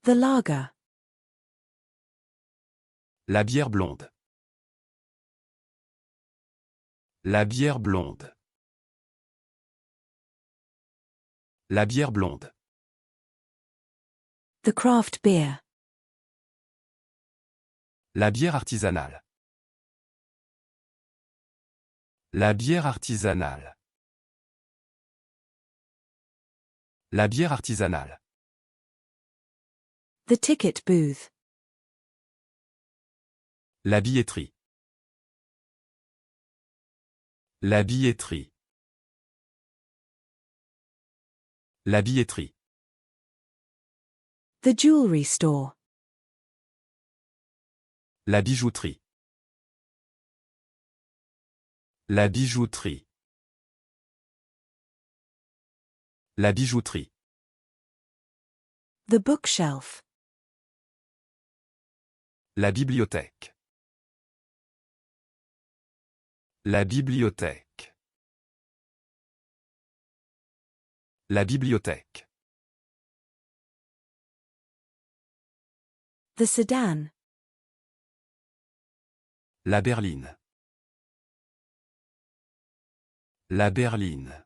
The lager. La bière blonde. La bière blonde. La bière blonde. The craft beer. La bière artisanale. La bière artisanale. La bière artisanale. The ticket booth. La billetterie. La billetterie. La billetterie. The jewelry store. La bijouterie. La bijouterie. La bijouterie. The bookshelf. La bibliothèque. La bibliothèque. La bibliothèque. The sedan. La berline. La berline.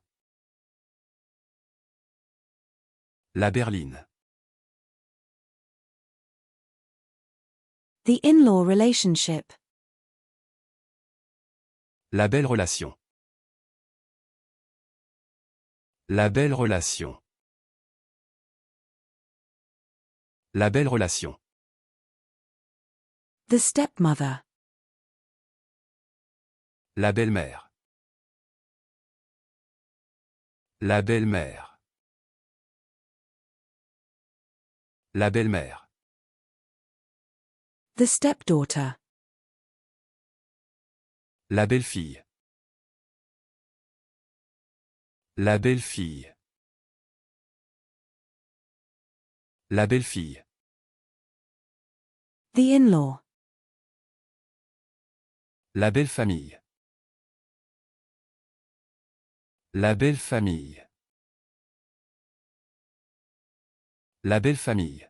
La berline. The in-law relationship. La belle relation. La belle relation. La belle relation. The stepmother. La belle-mère. La belle-mère. La belle-mère. The stepdaughter. La belle-fille. La belle-fille. La belle-fille. The in-law. La belle-famille. La belle-famille. La belle-famille.